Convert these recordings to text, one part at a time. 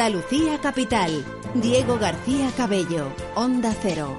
Andalucía Capital. Diego García Cabello, Onda Cero.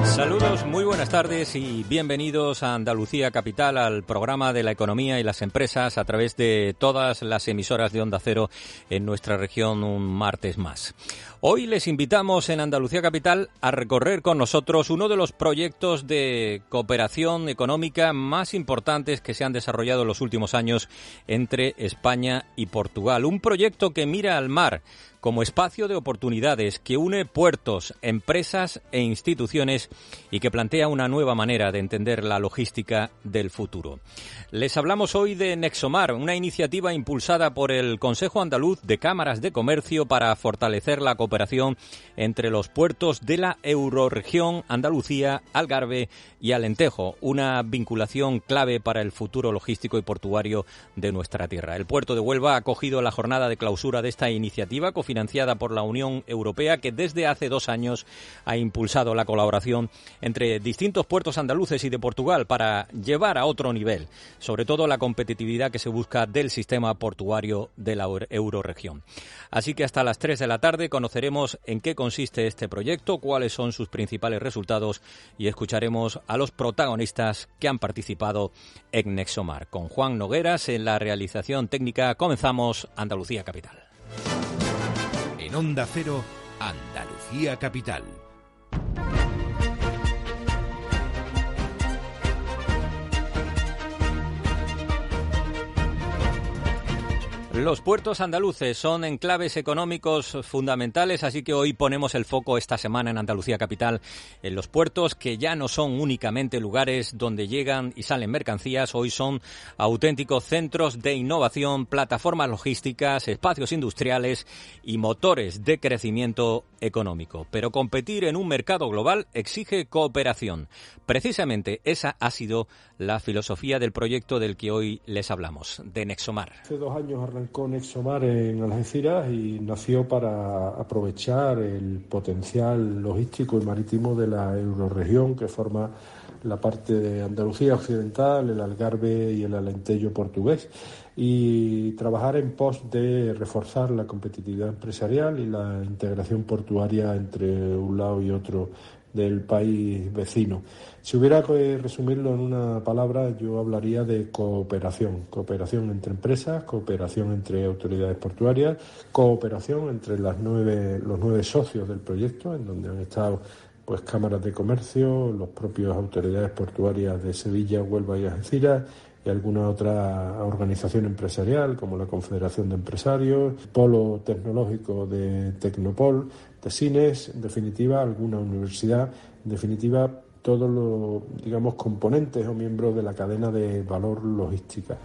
Saludos, muy buenas tardes y bienvenidos a Andalucía Capital, al programa de la economía y las empresas a través de todas las emisoras de Onda Cero en nuestra región un martes más. Hoy les invitamos en Andalucía Capital a recorrer con nosotros uno de los proyectos de cooperación económica más importantes que se han desarrollado en los últimos años entre España y Portugal. Un proyecto que mira al mar como espacio de oportunidades, que une puertos, empresas e instituciones y que plantea una nueva manera de entender la logística del futuro. Les hablamos hoy de Nexomar, una iniciativa impulsada por el Consejo Andaluz de Cámaras de Comercio para fortalecer la cooperación entre los puertos de la eurorregión Andalucía, Algarve y Alentejo, una vinculación clave para el futuro logístico y portuario de nuestra tierra. El puerto de Huelva ha acogido la jornada de clausura de esta iniciativa, financiada por la Unión Europea, que desde hace 2 años ha impulsado la colaboración entre distintos puertos andaluces y de Portugal para llevar a otro nivel, sobre todo la competitividad que se busca del sistema portuario de la eurorregión. Así que hasta las 3 de la tarde conoceremos en qué consiste este proyecto, cuáles son sus principales resultados y escucharemos a los protagonistas que han participado en Nexomar. Con Juan Nogueras en la realización técnica comenzamos Andalucía Capital. En Onda Cero, Andalucía Capital. Los puertos andaluces son enclaves económicos fundamentales, así que hoy ponemos el foco esta semana en Andalucía Capital en los puertos, que ya no son únicamente lugares donde llegan y salen mercancías, hoy son auténticos centros de innovación, plataformas logísticas, espacios industriales y motores de crecimiento económico. Pero competir en un mercado global exige cooperación. Precisamente esa ha sido la filosofía del proyecto del que hoy les hablamos, de Nexomar. Hace 2 años arrancó Nexomar en Algeciras y nació para aprovechar el potencial logístico y marítimo de la eurorregión que forma la parte de Andalucía Occidental, el Algarve y el Alentejo portugués, y trabajar en pos de reforzar la competitividad empresarial y la integración portuaria entre un lado y otro del país vecino. Si hubiera que resumirlo en una palabra, yo hablaría de cooperación. Cooperación entre empresas, cooperación entre autoridades portuarias, cooperación entre los 9 socios del proyecto, en donde han estado pues cámaras de comercio, los propios autoridades portuarias de Sevilla, Huelva y Algeciras, y alguna otra organización empresarial como la Confederación de Empresarios, Polo Tecnológico de Tecnopol, Tesines, en definitiva alguna universidad, en definitiva todos los, digamos, componentes o miembros de la cadena de valor logística.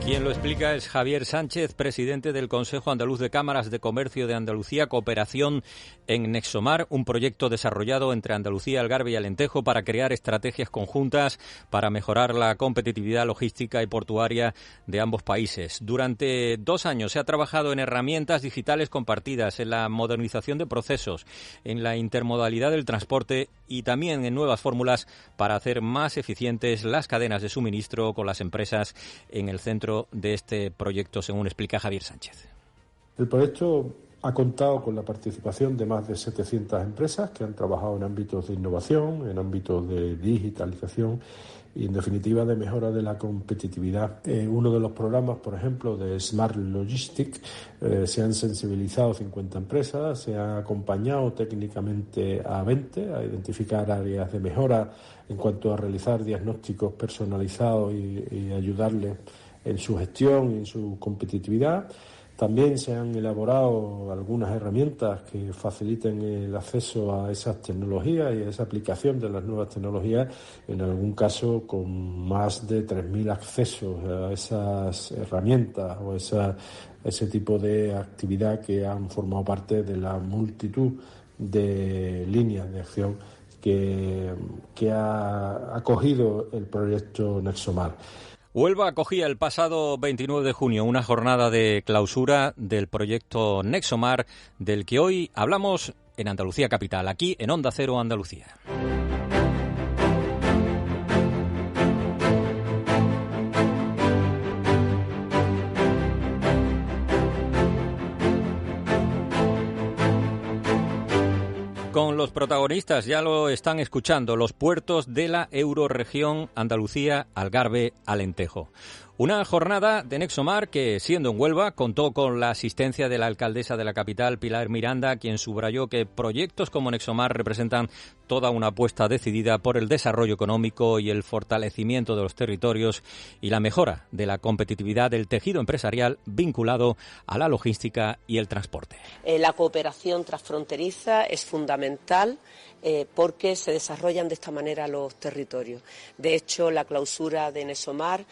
Quien lo explica es Javier Sánchez, presidente del Consejo Andaluz de Cámaras de Comercio de Andalucía, cooperación en Nexomar, un proyecto desarrollado entre Andalucía, Algarve y Alentejo para crear estrategias conjuntas para mejorar la competitividad logística y portuaria de ambos países. Durante 2 años se ha trabajado en herramientas digitales compartidas, en la modernización de procesos, en la intermodalidad del transporte y también en nuevas fórmulas para hacer más eficientes las cadenas de suministro con las empresas en el centro de este proyecto, según explica Javier Sánchez. El proyecto ha contado con la participación de más de 700 empresas que han trabajado en ámbitos de innovación, en ámbitos de digitalización y, en definitiva, de mejora de la competitividad. Uno de los programas, por ejemplo, de Smart Logistics, se han sensibilizado 50 empresas, se ha acompañado técnicamente a 20 a identificar áreas de mejora en cuanto a realizar diagnósticos personalizados y ayudarles en su gestión y en su competitividad. También se han elaborado algunas herramientas que faciliten el acceso a esas tecnologías y a esa aplicación de las nuevas tecnologías, en algún caso con más de 3.000 accesos a esas herramientas o ese tipo de actividad que han formado parte de la multitud de líneas de acción que ha acogido el proyecto Nexomar. Huelva acogía el pasado 29 de junio una jornada de clausura del proyecto Nexomar, del que hoy hablamos en Andalucía Capital, aquí en Onda Cero Andalucía. con los protagonistas, ya lo están escuchando, los puertos de la eurorregión Andalucía, Algarve, Alentejo. Una jornada de Nexomar que, siendo en Huelva, contó con la asistencia de la alcaldesa de la capital, Pilar Miranda, quien subrayó que proyectos como Nexomar representan toda una apuesta decidida por el desarrollo económico y el fortalecimiento de los territorios y la mejora de la competitividad del tejido empresarial vinculado a la logística y el transporte. La cooperación transfronteriza es fundamental porque se desarrollan de esta manera los territorios. De hecho, la clausura de Nexomar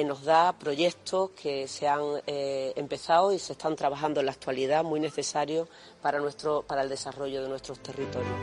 nos da proyectos que se han empezado y se están trabajando en la actualidad, muy necesarios para el desarrollo de nuestros territorios.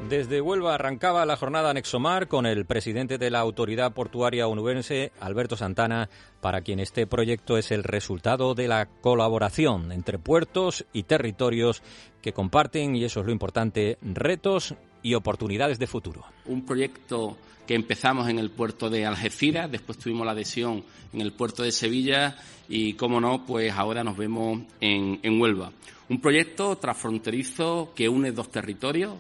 Desde Huelva arrancaba la jornada Nexomar con el presidente de la Autoridad Portuaria Onubense, Alberto Santana, para quien este proyecto es el resultado de la colaboración entre puertos y territorios que comparten, y eso es lo importante, retos y oportunidades de futuro. Un proyecto que empezamos en el puerto de Algeciras, después tuvimos la adhesión en el puerto de Sevilla y, cómo no, pues ahora nos vemos en Huelva. Un proyecto transfronterizo que une dos territorios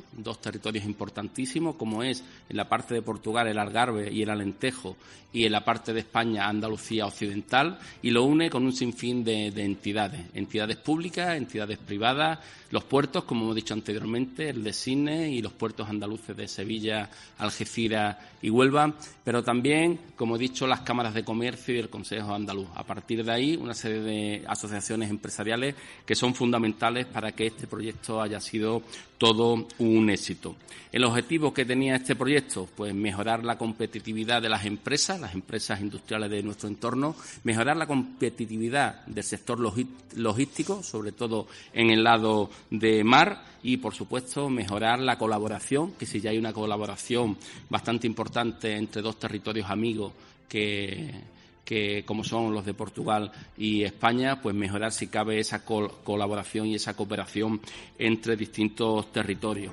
importantísimos, como es en la parte de Portugal el Algarve y el Alentejo, y en la parte de España Andalucía Occidental, y lo une con un sinfín de entidades públicas, entidades privadas, los puertos, como hemos dicho anteriormente, el de Sines y los puertos andaluces de Sevilla, Algeciras y Huelva, pero también, como he dicho, las cámaras de comercio y el Consejo Andaluz. A partir de ahí, una serie de asociaciones empresariales que son fundamentales para que este proyecto haya sido todo un éxito. El objetivo que tenía este proyecto, pues mejorar la competitividad de las empresas industriales de nuestro entorno, mejorar la competitividad del sector logístico, sobre todo en el lado de mar, y, por supuesto, mejorar la colaboración, que si ya hay una colaboración bastante importante entre dos territorios amigos que como son los de Portugal y España, pues mejorar si cabe esa colaboración y esa cooperación entre distintos territorios.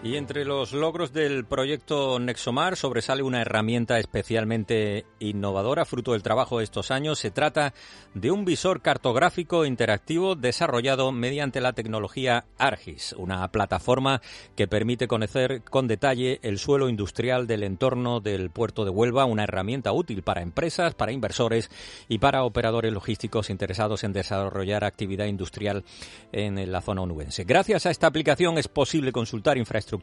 Y entre los logros del proyecto Nexomar sobresale una herramienta especialmente innovadora, fruto del trabajo de estos años. Se trata de un visor cartográfico interactivo desarrollado mediante la tecnología ARGIS, una plataforma que permite conocer con detalle el suelo industrial del entorno del puerto de Huelva, una herramienta útil para empresas, para inversores y para operadores logísticos interesados en desarrollar actividad industrial en la zona onubense. Gracias a esta aplicación es posible consultar infraestructuras,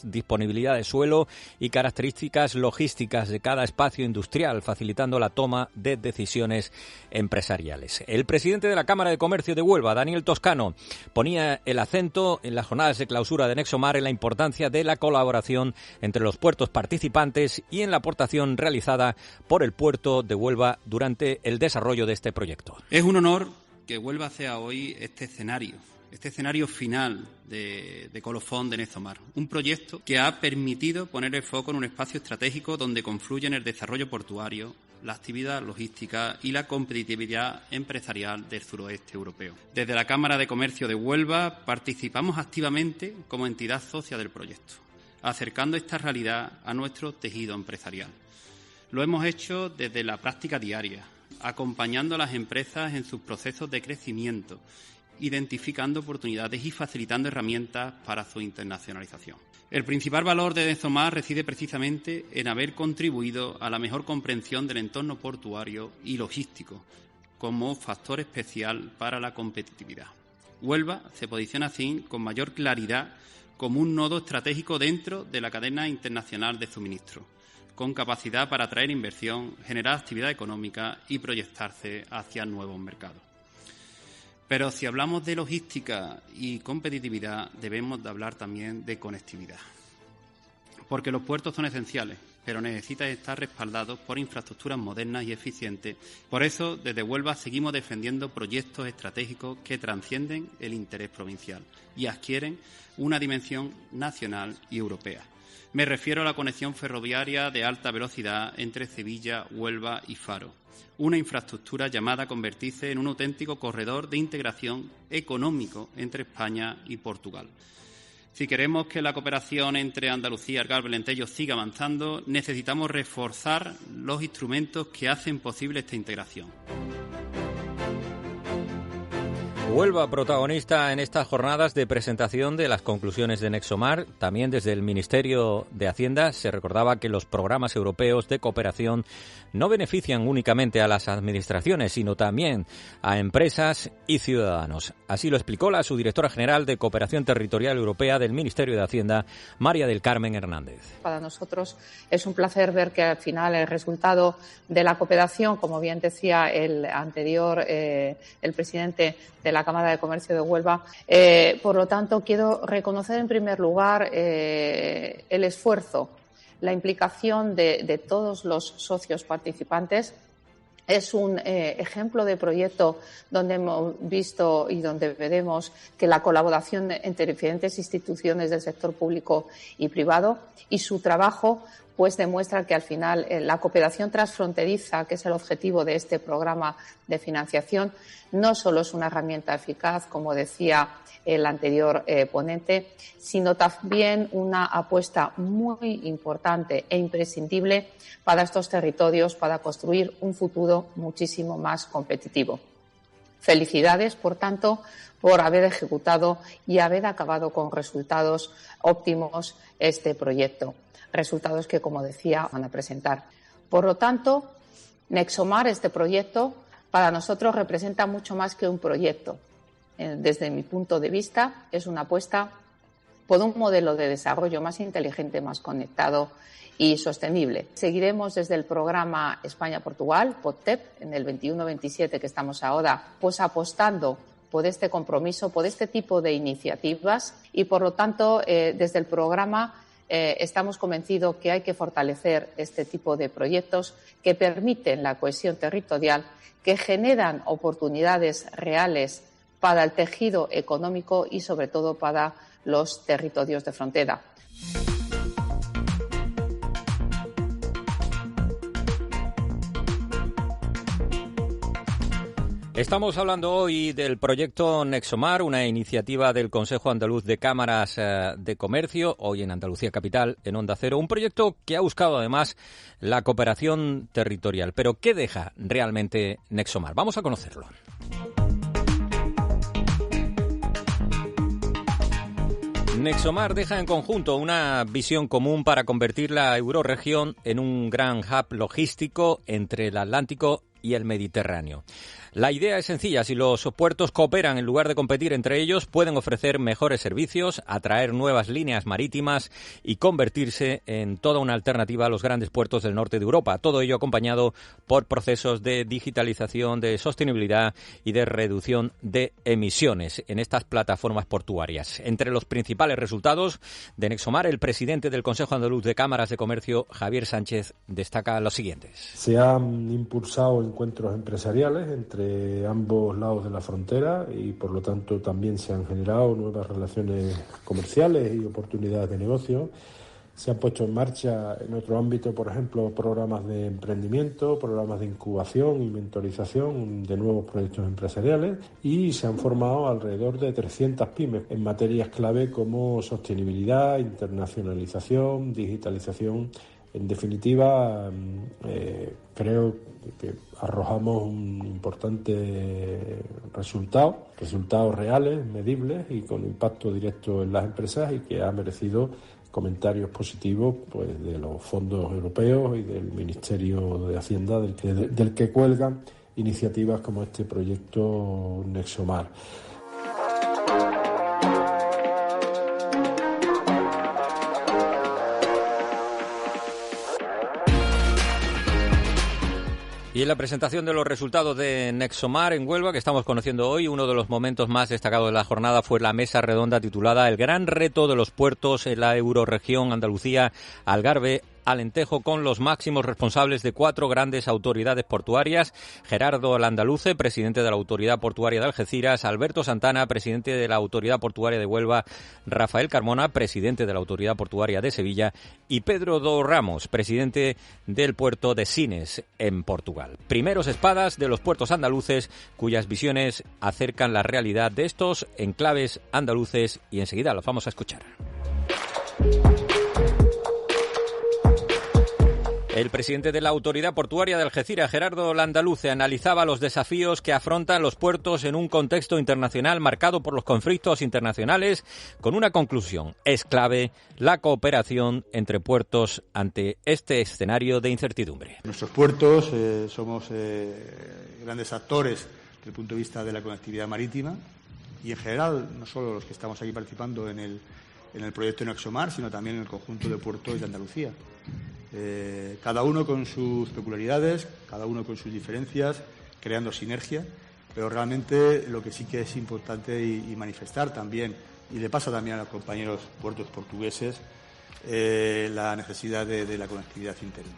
disponibilidad de suelo y características logísticas de cada espacio industrial, facilitando la toma de decisiones empresariales. El presidente de la Cámara de Comercio de Huelva, Daniel Toscano, ponía el acento en las jornadas de clausura de Nexomar en la importancia de la colaboración entre los puertos participantes y en la aportación realizada por el puerto de Huelva durante el desarrollo de este proyecto. Es un honor que Huelva sea hoy este escenario final de colofón de Nexomar, un proyecto que ha permitido poner el foco en un espacio estratégico donde confluyen el desarrollo portuario, la actividad logística y la competitividad empresarial del suroeste europeo. Desde la Cámara de Comercio de Huelva participamos activamente como entidad socia del proyecto, acercando esta realidad a nuestro tejido empresarial. Lo hemos hecho desde la práctica diaria, acompañando a las empresas en sus procesos de crecimiento, identificando oportunidades y facilitando herramientas para su internacionalización. El principal valor de Nexomar reside precisamente en haber contribuido a la mejor comprensión del entorno portuario y logístico como factor especial para la competitividad. Huelva se posiciona así con mayor claridad como un nodo estratégico dentro de la cadena internacional de suministro, con capacidad para atraer inversión, generar actividad económica y proyectarse hacia nuevos mercados. Pero si hablamos de logística y competitividad, debemos de hablar también de conectividad. Porque los puertos son esenciales, pero necesitan estar respaldados por infraestructuras modernas y eficientes. Por eso, desde Huelva seguimos defendiendo proyectos estratégicos que trascienden el interés provincial y adquieren una dimensión nacional y europea. Me refiero a la conexión ferroviaria de alta velocidad entre Sevilla, Huelva y Faro, una infraestructura llamada a convertirse en un auténtico corredor de integración económico entre España y Portugal. Si queremos que la cooperación entre Andalucía, Algarve y Alentejo siga avanzando, necesitamos reforzar los instrumentos que hacen posible esta integración. Huelva, protagonista en estas jornadas de presentación de las conclusiones de Nexomar. También desde el Ministerio de Hacienda se recordaba que los programas europeos de cooperación no benefician únicamente a las administraciones, sino también a empresas y ciudadanos. Así lo explicó la subdirectora general de Cooperación Territorial Europea del Ministerio de Hacienda, María del Carmen Hernández. Para nosotros es un placer ver que al final el resultado de la cooperación, como bien decía el anterior, el presidente de la Cámara de Comercio de Huelva. Por lo tanto, quiero reconocer en primer lugar el esfuerzo, la implicación de todos los socios participantes. Es un ejemplo de proyecto donde hemos visto y donde veremos que la colaboración entre diferentes instituciones del sector público y privado y su trabajo pues demuestra que al final la cooperación transfronteriza, que es el objetivo de este programa de financiación, no solo es una herramienta eficaz, como decía el anterior ponente, sino también una apuesta muy importante e imprescindible para estos territorios para construir un futuro muchísimo más competitivo. Felicidades, por tanto, por haber ejecutado y haber acabado con resultados óptimos este proyecto. Resultados que, como decía, van a presentar. Por lo tanto, Nexomar, este proyecto, para nosotros representa mucho más que un proyecto. Desde mi punto de vista, es una apuesta por un modelo de desarrollo más inteligente, más conectado y sostenible. Seguiremos desde el programa España-Portugal, POTTEP, en el 21-27 que estamos ahora, pues apostando por este compromiso, por este tipo de iniciativas y, por lo tanto, desde el programa estamos convencidos que hay que fortalecer este tipo de proyectos que permiten la cohesión territorial, que generan oportunidades reales para el tejido económico y, sobre todo, para los territorios de frontera. Estamos hablando hoy del proyecto Nexomar, una iniciativa del Consejo Andaluz de Cámaras de Comercio, hoy en Andalucía Capital, en Onda Cero. Un proyecto que ha buscado además la cooperación territorial. Pero ¿qué deja realmente Nexomar? Vamos a conocerlo. Nexomar deja en conjunto una visión común para convertir la eurorregión en un gran hub logístico entre el Atlántico y el Mediterráneo. La idea es sencilla. Si los puertos cooperan en lugar de competir entre ellos, pueden ofrecer mejores servicios, atraer nuevas líneas marítimas y convertirse en toda una alternativa a los grandes puertos del norte de Europa. Todo ello acompañado por procesos de digitalización, de sostenibilidad y de reducción de emisiones en estas plataformas portuarias. Entre los principales resultados de Nexomar, el presidente del Consejo Andaluz de Cámaras de Comercio, Javier Sánchez, destaca los siguientes. Se han impulsado encuentros empresariales entre ambos lados de la frontera y, por lo tanto, también se han generado nuevas relaciones comerciales y oportunidades de negocio. Se han puesto en marcha en otro ámbito, por ejemplo, programas de emprendimiento, programas de incubación y mentorización de nuevos proyectos empresariales y se han formado alrededor de 300 pymes en materias clave como sostenibilidad, internacionalización, digitalización. En definitiva, creo que arrojamos un importante resultados reales, medibles y con impacto directo en las empresas y que ha merecido comentarios positivos pues de los fondos europeos y del Ministerio de Hacienda del que cuelgan iniciativas como este proyecto Nexomar. Y en la presentación de los resultados de Nexomar en Huelva, que estamos conociendo hoy, uno de los momentos más destacados de la jornada fue la mesa redonda titulada El gran reto de los puertos en la eurorregión Andalucía, Algarve, Alentejo, con los máximos responsables de 4 grandes autoridades portuarias: Gerardo Landaluce, presidente de la Autoridad Portuaria de Algeciras; Alberto Santana, presidente de la Autoridad Portuaria de Huelva; Rafael Carmona, presidente de la Autoridad Portuaria de Sevilla; y Pedro do Ramos, presidente del puerto de Sines, en Portugal. Primeros espadas de los puertos andaluces, cuyas visiones acercan la realidad de estos enclaves andaluces, y enseguida los vamos a escuchar. El presidente de la Autoridad Portuaria de Algeciras, Gerardo Landaluce, analizaba los desafíos que afrontan los puertos en un contexto internacional marcado por los conflictos internacionales, con una conclusión: es clave la cooperación entre puertos ante este escenario de incertidumbre. Nuestros puertos somos grandes actores desde el punto de vista de la conectividad marítima y en general, no solo los que estamos aquí participando en el proyecto Nexomar, sino también en el conjunto de puertos de Andalucía. Cada uno con sus peculiaridades, cada uno con sus diferencias, creando sinergia, pero realmente lo que sí que es importante y manifestar también, y le pasa también a los compañeros puertos portugueses, la necesidad de la conectividad interna.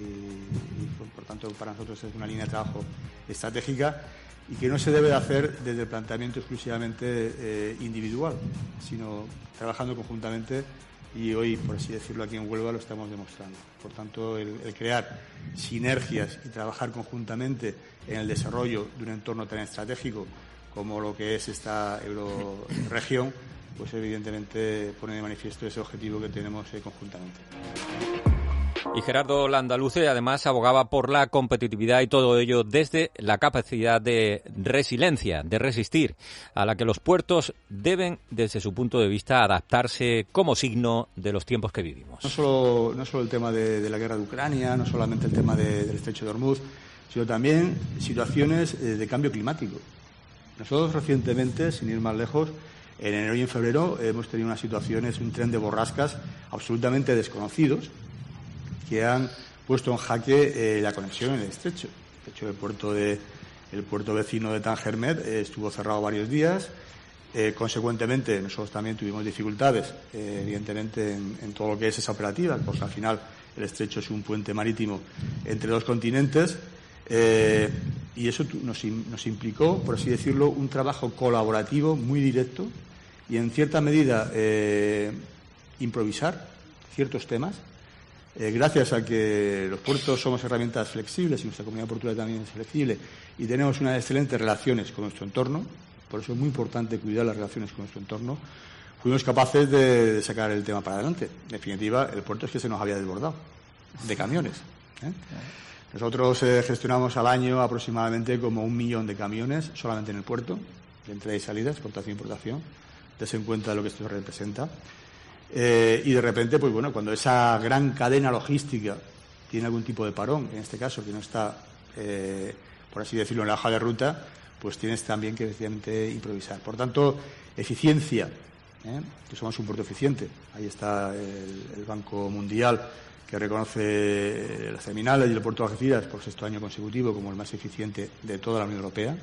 Y por tanto, para nosotros es una línea de trabajo estratégica y que no se debe de hacer desde el planteamiento exclusivamente individual, sino trabajando conjuntamente. Y hoy, por así decirlo, aquí en Huelva lo estamos demostrando. Por tanto, el crear sinergias y trabajar conjuntamente en el desarrollo de un entorno tan estratégico como lo que es esta eurorregión, pues evidentemente pone de manifiesto ese objetivo que tenemos conjuntamente. Y Gerardo Landaluce además abogaba por la competitividad y todo ello desde la capacidad de resiliencia, de resistir, a la que los puertos deben, desde su punto de vista, adaptarse como signo de los tiempos que vivimos. No solo el tema de la guerra de Ucrania, no solamente el tema del estrecho de Hormuz, sino también situaciones de cambio climático. Nosotros recientemente, sin ir más lejos, en enero y en febrero hemos tenido unas situaciones, un tren de borrascas absolutamente desconocidos, que han puesto en jaque la conexión en el estrecho. De hecho, el puerto vecino de Tangermet estuvo cerrado varios días. Consecuentemente, nosotros también tuvimos dificultades, evidentemente, en todo lo que es esa operativa, porque al final el estrecho es un puente marítimo entre dos continentes, y eso nos implicó, por así decirlo, un trabajo colaborativo muy directo y, en cierta medida, improvisar ciertos temas. Gracias a que los puertos somos herramientas flexibles y nuestra comunidad portuaria también es flexible y tenemos unas excelentes relaciones con nuestro entorno, por eso es muy importante cuidar las relaciones con nuestro entorno, fuimos capaces de sacar el tema para adelante. En definitiva, el puerto es que se nos había desbordado de camiones. Nosotros gestionamos al año aproximadamente como 1 millón de camiones solamente en el puerto, de entrada y salida, exportación e importación. Dese en cuenta de lo que esto representa. Y de repente, pues bueno, cuando esa gran cadena logística tiene algún tipo de parón, en este caso que no está, por así decirlo, en la hoja de ruta, pues tienes también que efectivamente improvisar. Por tanto, eficiencia, que somos un puerto eficiente. Ahí está el Banco Mundial, que reconoce las terminales y el puerto de Algeciras por 6º año consecutivo como el más eficiente de toda la Unión Europea.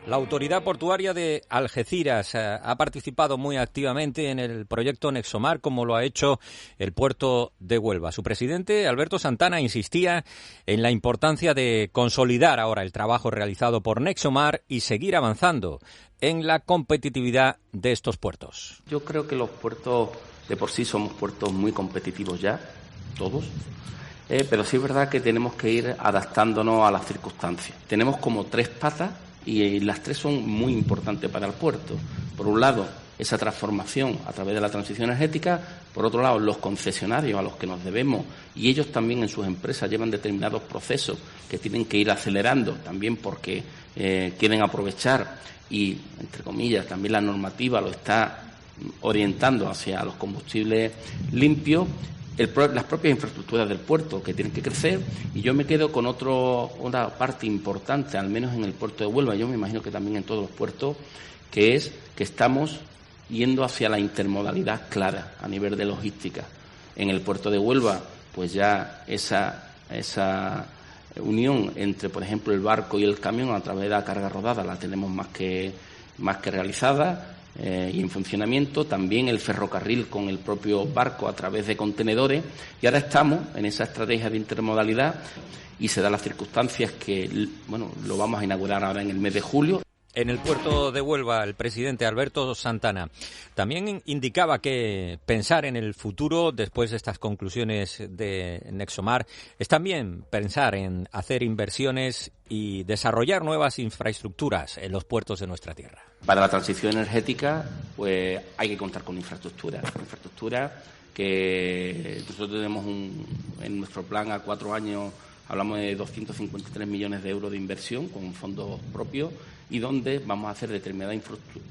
La Autoridad Portuaria de Algeciras ha participado muy activamente en el proyecto Nexomar, como lo ha hecho el puerto de Huelva. Su presidente, Alberto Santana, insistía en la importancia de consolidar ahora el trabajo realizado por Nexomar y seguir avanzando en la competitividad de estos puertos. Yo creo que los puertos de por sí somos puertos muy competitivos ya, todos. Pero sí es verdad que tenemos que ir adaptándonos a las circunstancias. Tenemos como 3 patas y las 3 son muy importantes para el puerto. Por un lado, esa transformación a través de la transición energética. Por otro lado, los concesionarios a los que nos debemos, y ellos también en sus empresas llevan determinados procesos que tienen que ir acelerando también porque quieren aprovechar y, entre comillas, también la normativa lo está orientando hacia los combustibles limpios. Las propias infraestructuras del puerto que tienen que crecer, y yo me quedo con una parte importante, al menos en el puerto de Huelva, yo me imagino que también en todos los puertos, que es que estamos yendo hacia la intermodalidad clara a nivel de logística. En el puerto de Huelva, pues ya esa unión entre, por ejemplo, el barco y el camión a través de la carga rodada la tenemos más que realizada. Y en funcionamiento, también el ferrocarril con el propio barco a través de contenedores, y ahora estamos en esa estrategia de intermodalidad y se dan las circunstancias que, lo vamos a inaugurar ahora en el mes de julio. En el puerto de Huelva, el presidente Alberto Santana también indicaba que pensar en el futuro, después de estas conclusiones de Nexomar, es también pensar en hacer inversiones y desarrollar nuevas infraestructuras en los puertos de nuestra tierra. Para la transición energética, pues hay que contar con infraestructura que nosotros tenemos en nuestro plan a 4 años, hablamos de 253 millones de euros de inversión con fondos propios, y donde vamos a hacer determinada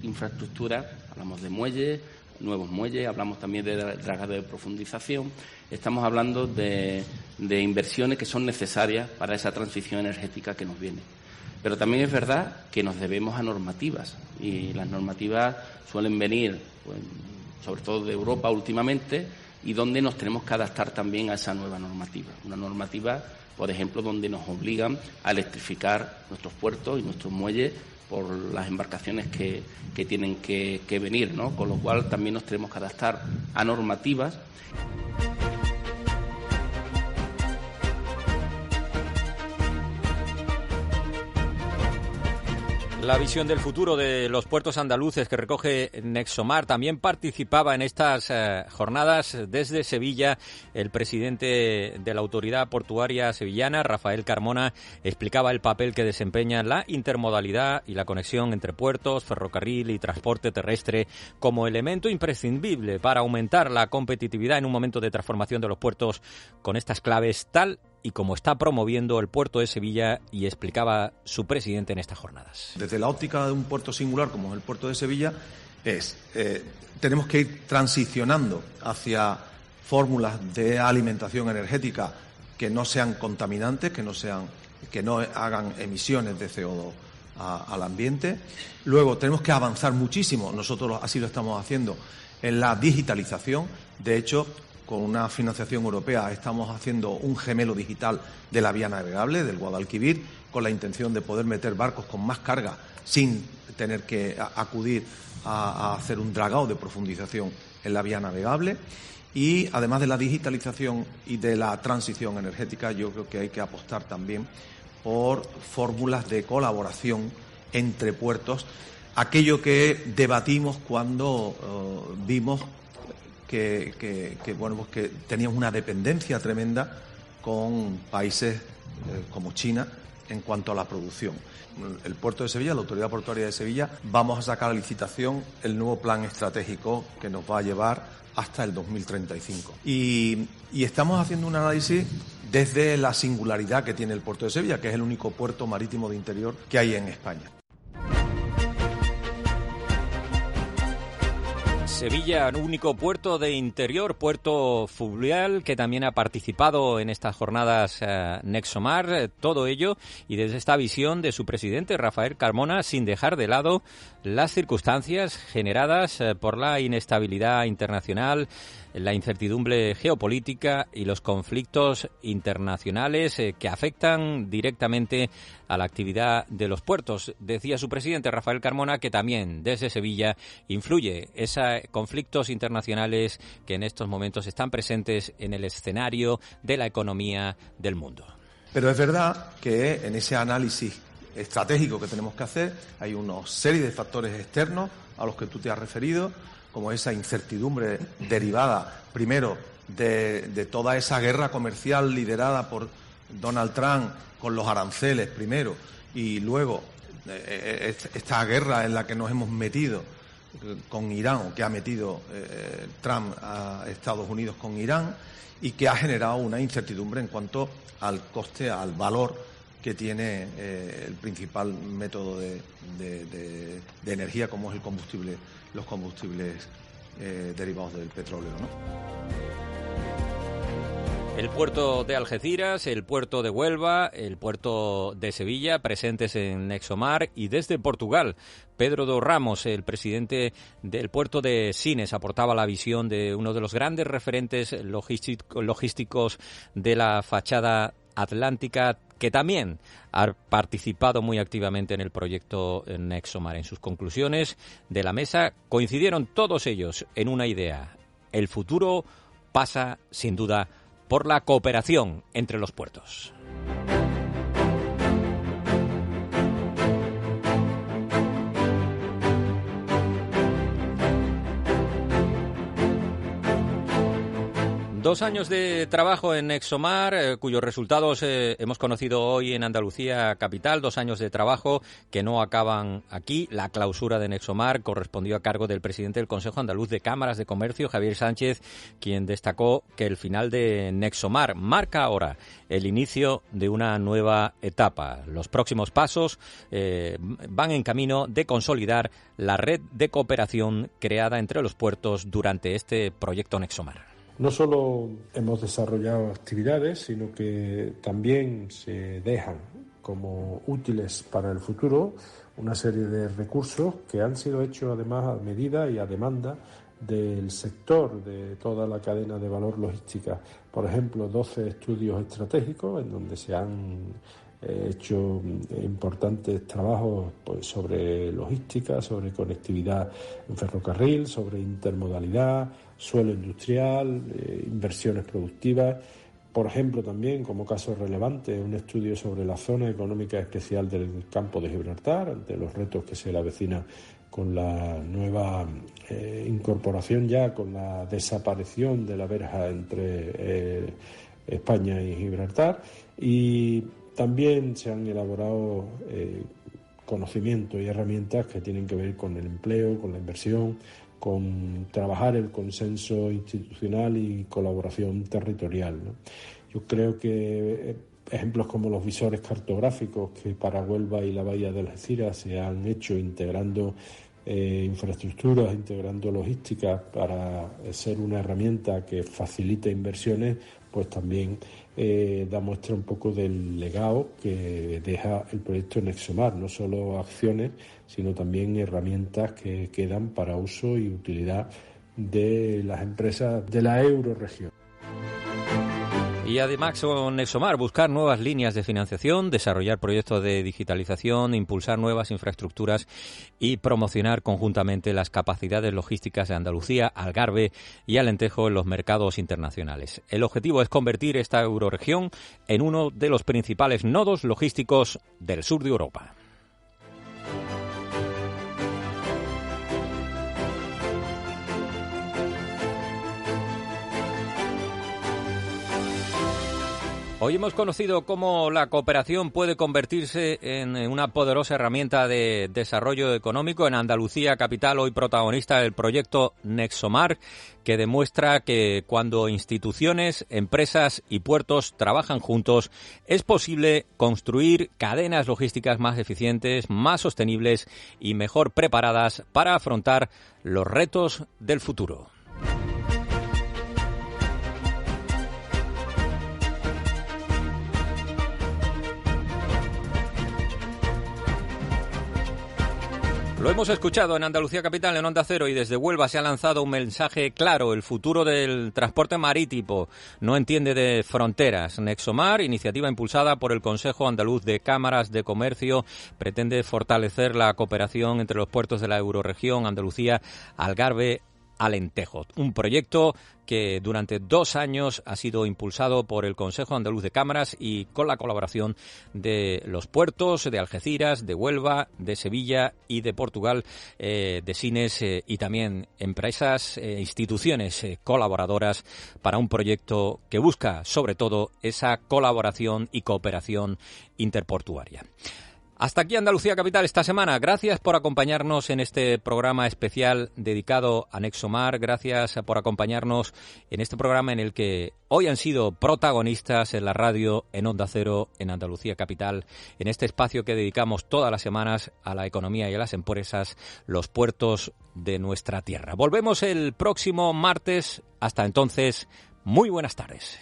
infraestructura. Hablamos de muelles, nuevos muelles, hablamos también de dragado de profundización. Estamos hablando de inversiones que son necesarias para esa transición energética que nos viene. Pero también es verdad que nos debemos a normativas, y las normativas suelen venir, pues, sobre todo de Europa últimamente, y donde nos tenemos que adaptar también a esa nueva normativa. Una normativa, por ejemplo, donde nos obligan a electrificar nuestros puertos y nuestros muelles por las embarcaciones que tienen que venir, ¿no? Con lo cual también nos tenemos que adaptar a normativas. La visión del futuro de los puertos andaluces que recoge Nexomar. También participaba en estas jornadas desde Sevilla el presidente de la Autoridad Portuaria Sevillana, Rafael Carmona. Explicaba el papel que desempeña la intermodalidad y la conexión entre puertos, ferrocarril y transporte terrestre como elemento imprescindible para aumentar la competitividad en un momento de transformación de los puertos con estas claves, tal y como está promoviendo el puerto de Sevilla, y explicaba su presidente en estas jornadas. Desde la óptica de un puerto singular como es el puerto de Sevilla, tenemos que ir transicionando hacia fórmulas de alimentación energética que no sean contaminantes, que no hagan emisiones de CO2 al ambiente. Luego tenemos que avanzar muchísimo, nosotros así lo estamos haciendo, en la digitalización. De hecho, con una financiación europea estamos haciendo un gemelo digital de la vía navegable, del Guadalquivir, con la intención de poder meter barcos con más carga sin tener que acudir a hacer un dragado de profundización en la vía navegable. Y además de la digitalización y de la transición energética, yo creo que hay que apostar también por fórmulas de colaboración entre puertos, aquello que debatimos cuando vimos que teníamos una dependencia tremenda con países como China en cuanto a la producción. El puerto de Sevilla, la Autoridad Portuaria de Sevilla, vamos a sacar a licitación el nuevo plan estratégico que nos va a llevar hasta el 2035. Y estamos haciendo un análisis desde la singularidad que tiene el puerto de Sevilla, que es el único puerto marítimo de interior que hay en España. Sevilla, único puerto de interior, puerto fluvial, que también ha participado en estas jornadas Nexomar, todo ello, y desde esta visión de su presidente, Rafael Carmona, sin dejar de lado las circunstancias generadas por la inestabilidad internacional, la incertidumbre geopolítica y los conflictos internacionales que afectan directamente a la actividad de los puertos. Decía su presidente, Rafael Carmona, que también desde Sevilla influye esos conflictos internacionales que en estos momentos están presentes en el escenario de la economía del mundo. Pero es verdad que en ese análisis estratégico que tenemos que hacer hay una serie de factores externos a los que tú te has referido, como esa incertidumbre derivada, primero, de toda esa guerra comercial liderada por Donald Trump con los aranceles primero, y luego esta guerra en la que nos hemos metido con Irán, o que ha metido Trump a Estados Unidos con Irán, y que ha generado una incertidumbre en cuanto al coste, al valor que tiene el principal método de energía, como es los combustibles derivados del petróleo, ¿no? El puerto de Algeciras, el puerto de Huelva, el puerto de Sevilla, presentes en Nexomar, y desde Portugal, Pedro do Ramos, el presidente del puerto de Sines, aportaba la visión de uno de los grandes referentes logísticos de la fachada atlántica, que también ha participado muy activamente en el proyecto Nexomar. En sus conclusiones de la mesa coincidieron todos ellos en una idea: el futuro pasa, sin duda, por la cooperación entre los puertos. 2 años de trabajo en Nexomar, cuyos resultados hemos conocido hoy en Andalucía Capital. 2 años de trabajo que no acaban aquí. La clausura de Nexomar correspondió a cargo del presidente del Consejo Andaluz de Cámaras de Comercio, Javier Sánchez, quien destacó que el final de Nexomar marca ahora el inicio de una nueva etapa. Los próximos pasos van en camino de consolidar la red de cooperación creada entre los puertos durante este proyecto Nexomar. No solo hemos desarrollado actividades, sino que también se dejan como útiles para el futuro una serie de recursos que han sido hechos además a medida y a demanda del sector, de toda la cadena de valor logística. Por ejemplo, 12 estudios estratégicos en donde se han hecho importantes trabajos pues, sobre logística, sobre conectividad en ferrocarril, sobre intermodalidad, suelo industrial, inversiones productivas. Por ejemplo, también, como caso relevante, un estudio sobre la zona económica especial del campo de Gibraltar, ante los retos que se le avecina con la nueva incorporación ya, con la desaparición de la verja entre España y Gibraltar. Y también se han elaborado conocimientos y herramientas que tienen que ver con el empleo, con la inversión, con trabajar el consenso institucional y colaboración territorial, ¿no? Yo creo que ejemplos como los visores cartográficos que para Huelva y la bahía de Algeciras se han hecho integrando infraestructuras, integrando logística para ser una herramienta que facilite inversiones, pues también da muestra un poco del legado que deja el proyecto Nexomar, no solo acciones, sino también herramientas que quedan para uso y utilidad de las empresas de la eurorregión. Y además con Nexomar, buscar nuevas líneas de financiación, desarrollar proyectos de digitalización, impulsar nuevas infraestructuras y promocionar conjuntamente las capacidades logísticas de Andalucía, Algarve y Alentejo en los mercados internacionales. El objetivo es convertir esta eurorregión en uno de los principales nodos logísticos del sur de Europa. Hoy hemos conocido cómo la cooperación puede convertirse en una poderosa herramienta de desarrollo económico. En Andalucía Capital, hoy protagonista del proyecto Nexomar, que demuestra que cuando instituciones, empresas y puertos trabajan juntos, es posible construir cadenas logísticas más eficientes, más sostenibles y mejor preparadas para afrontar los retos del futuro. Lo hemos escuchado en Andalucía Capital, en Onda Cero, y desde Huelva se ha lanzado un mensaje claro. El futuro del transporte marítimo no entiende de fronteras. Nexomar, iniciativa impulsada por el Consejo Andaluz de Cámaras de Comercio, pretende fortalecer la cooperación entre los puertos de la eurorregión, Andalucía, Algarve, Alentejo. Un proyecto que durante 2 años ha sido impulsado por el Consejo Andaluz de Cámaras y con la colaboración de los puertos de Algeciras, de Huelva, de Sevilla y de Portugal, de Sines y también empresas, instituciones colaboradoras para un proyecto que busca sobre todo esa colaboración y cooperación interportuaria. Hasta aquí Andalucía Capital esta semana. Gracias por acompañarnos en este programa especial dedicado a Nexomar. Gracias por acompañarnos en este programa en el que hoy han sido protagonistas en la radio, en Onda Cero, en Andalucía Capital, en este espacio que dedicamos todas las semanas a la economía y a las empresas, los puertos de nuestra tierra. Volvemos el próximo martes. Hasta entonces, muy buenas tardes.